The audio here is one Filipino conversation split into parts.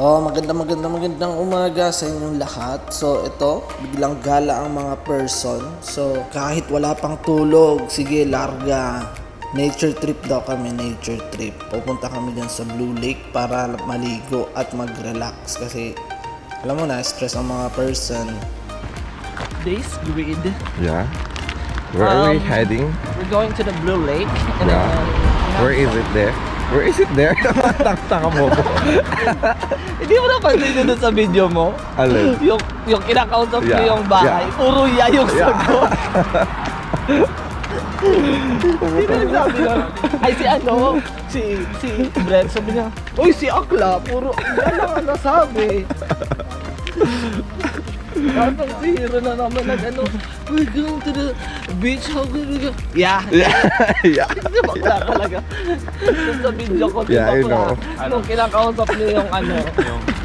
Magandang umaga sa inyong lahat. So ito, biglang gala ang mga person. So kahit wala pang tulog, sige larga. Nature trip daw kami, nature trip. Pupunta kami dyan sa Blue Lake para maligo at mag-relax. Kasi alam mo na, stress ang mga person. This grid. Yeah. Where are we heading? We're going to the Blue Lake. And Yeah. Where is it there? Where is it there? Tanga mo po. Hindi mo napansin doon sa video mo? Alin? Yung kinakausap mo Yeah. yung bahay. Yeah. Puro ya yung sagot. Sino nagsabi na? Ay si ano? Si Brett. Sabi niya, uy si Akla. Puro yan ang nasabi. Parang si Hero na naman ano, we're going to the beach, how good we go? Yeah. Yeah. Hindi bakla talaga. Sa video ko, di Yeah, I know. Nung kinakausap niyo yung ano,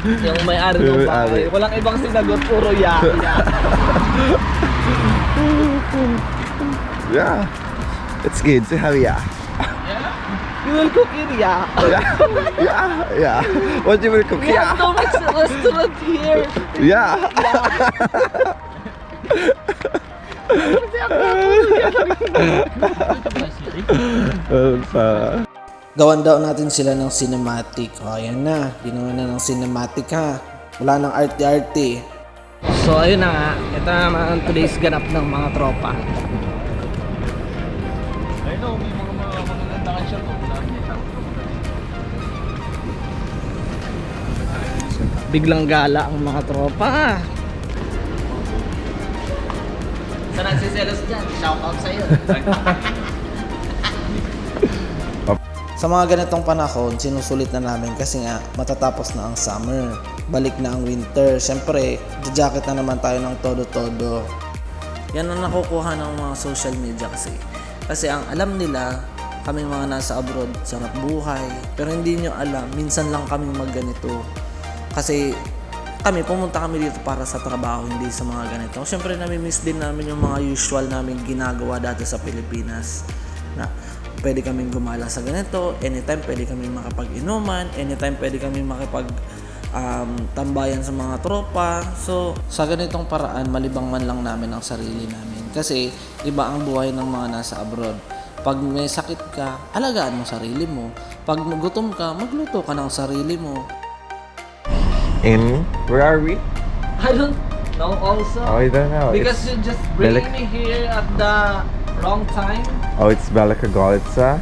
yung may-ari ng bahay. Walang ibang sinagot, puro yeah. Yeah. It's good. Say hi, yeah. You will cook in yeah. Yeah. What you will cook? We have Yeah. no restaurant here. Yeah. Kasi ako puro yeah. Gawan daw natin sila ng cinematic. O ayan na, ginawa na ng cinematic ha. Wala nang arte-arte. So ayun na nga, ito na naman ang today's ganap ng mga tropa. Biglang gala ang mga tropa. Sa nagsiselos dyan, shoutout sa'yo. Sa mga ganitong panahon, sinusulit na namin kasi nga matatapos na ang summer. Balik na ang winter. Siyempre, jacket na naman tayo ng todo-todo. Yan ang nakukuha ng mga social media kasi. Kasi ang alam nila, kami mga nasa abroad, sarap buhay. Pero hindi nyo alam, minsan lang kami magganito. Kasi pumunta kami dito para sa trabaho, hindi sa mga ganito. Siyempre, nami-miss din namin yung mga usual namin ginagawa dati sa Pilipinas. Na pwede kaming gumala sa ganito, anytime pwede kaming makapag-inuman, anytime pwede kaming tambayan sa mga tropa. So, sa ganitong paraan, malibang man lang namin ang sarili namin. Kasi, iba ang buhay ng mga nasa abroad. Pag may sakit ka, alagaan mo sarili mo. Pag gutom ka, magluto ka ng sarili mo. Where are we? I don't know also. Oh, I don't know. Because It's you just bring Belek- me here at the wrong time. it's Belekagolitsa.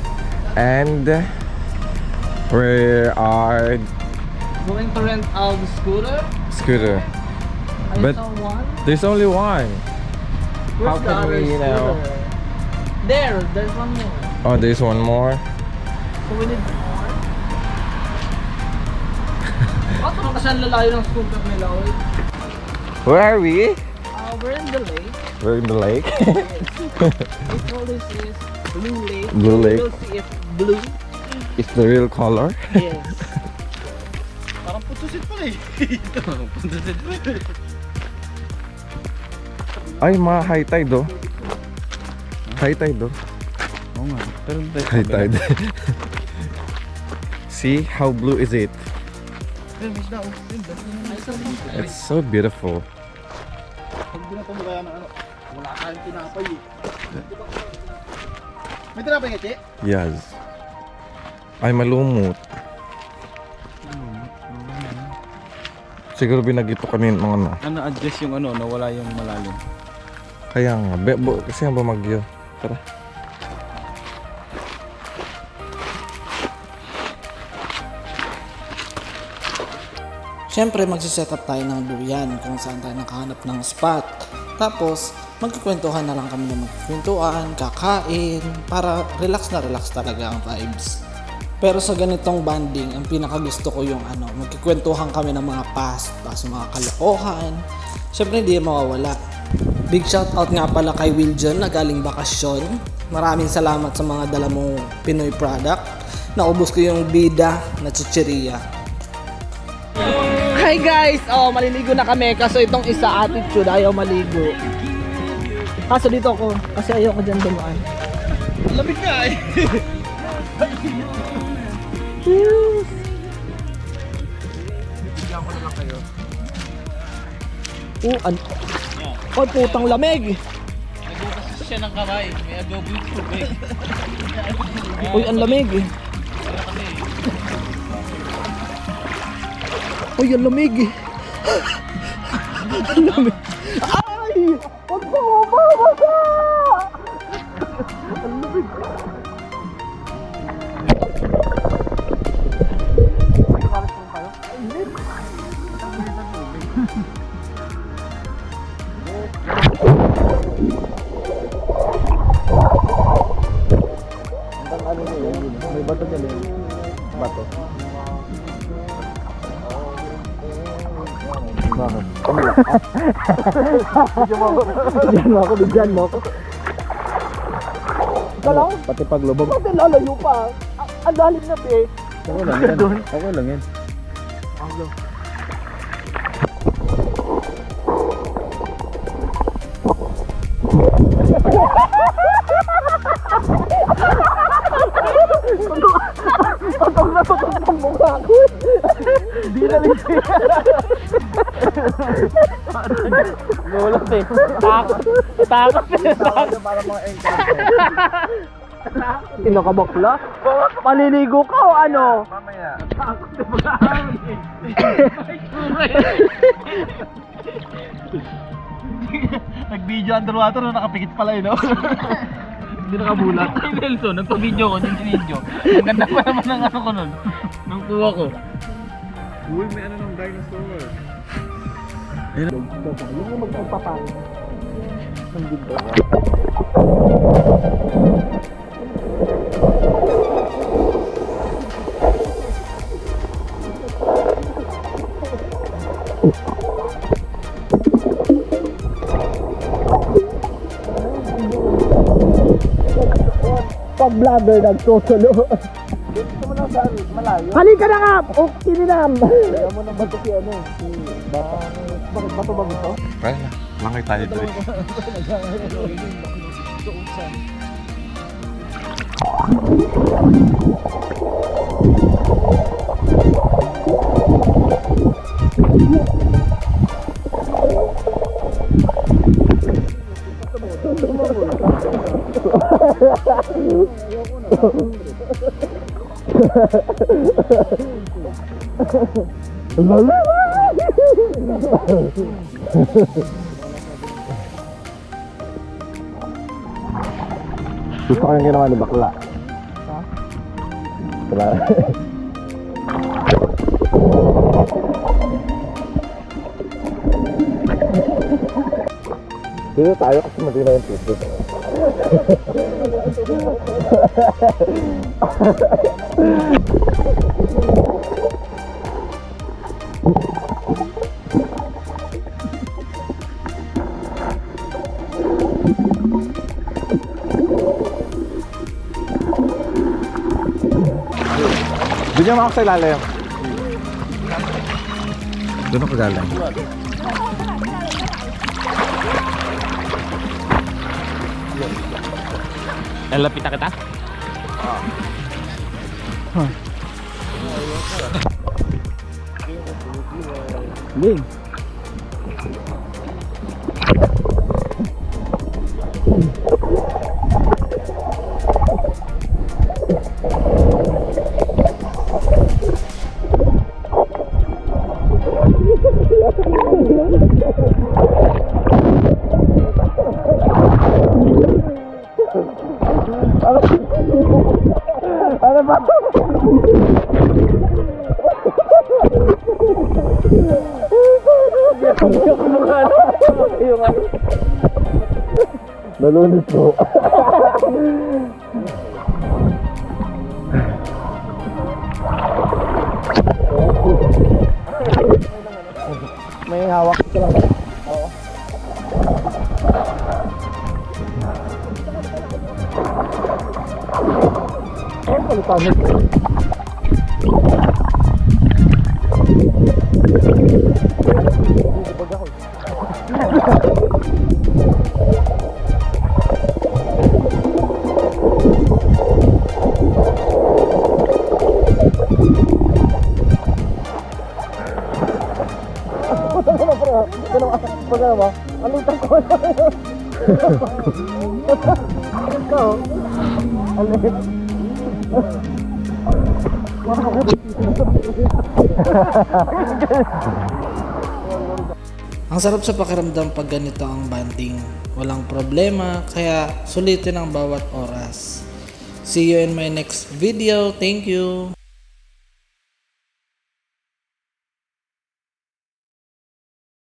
And we are Going to rent out the scooter. scooter. I But- saw one. There's only one. Where's how the can other we, scooter? There's one more. Oh, there's one more. So we need more. Bakit naman kasi ang lalayo ng scooter nila, oy? Where are we? We're in the lake. We're in the lake. This all this is Blue Lake. Blue Lake. We'll see if blue. It's the real color. Yes. Parang putusin pala eh. Putusin pala. Ay, mga high tide oh. High tide oh. Oo nga. Pero High tide. See how blue is it? mas na. It's so beautiful. Pag binatong mo kaya ng ano, wala kayong tinapay eh. May tinapay nga, Che? Yes. Ay, malumot. Siguro binagito kanina mga ano. Ano adjust yung ano, nawala yung malalim. Kaya nga, kasi ang bumagyo. Tara. Siyempre, magsiset up tayo ng duyan kung saan tayo nakahanap ng spot. Tapos, magkikwentuhan na lang kami ng magkikwentuhan, kakain, para relax na relax talaga ang vibes. Pero sa ganitong banding, ang pinakagusto ko yung magkikwentuhan kami ng mga past, mga kalokohan. Siyempre, hindi mawawala. Big shoutout nga pala kay Will John na galing bakasyon. Maraming salamat sa mga dala mong Pinoy product. Naubos ko yung bida na chicheria. Hi guys! Maliligo na kami kaso itong isa attitude ayaw maligo. Kaso dito ako kasi ayaw ko dyan dumaan. Ang lamig nga eh. bibigyan ko na lang kayo. Ay, putang lamig! Nagbukas siya ng kamay. May adobo yung tubig. Uy, ang lamig! Uy, ang lamig! Ang lamig! Ay! Huwag po bumabasa! Ang lamig! May bato dyan eh. Bato. Bakit? Bigyan mo ako, bigyan mo ako. Kalaw? Pati paglubog. Bakit lalayo pa? Ang lalim na be. Ako lang yan. Ako lang yan. Totoo na totoo ang mukha ko. Hindi na lang siya. Gulat eh. Takot. Takot eh. Para mga encounter. Sino ka bakla? Maliligo ka o ano? Mamaya. Nag-video underwater na nakapikit pala yun, no? Hindi nakabulat. Ay, Nelson, nagpa-video ko, yung video. Ang ganda pa naman ng ano ko nun. Nung kuha ko. Uy, may ano ng dinosaur. Yung magpapapang. Ang ganda. Pag-vlogger nagsusulo. Gusto mo na saan? Malayo? Halika na nga! O, kininam! Kaya mo nang bato si ano? Si Bata. Bakit bato ba gusto? Well, langay tayo doon. Gusto ko yung ginawa ni bakla. Wala. Dito tayo kasi matino yung tubig. Bigyan mo ako sa ilalim. Doon ako galing. Lalapit na kita? Ling. Ano ba? Nalunod po. May hawak ka lang. Oo. Oh, palitanit. Ang sarap sa pakiramdam pag ganito ang banding. Walang problema, kaya sulitin ang bawat oras. See you in my next video. Thank you!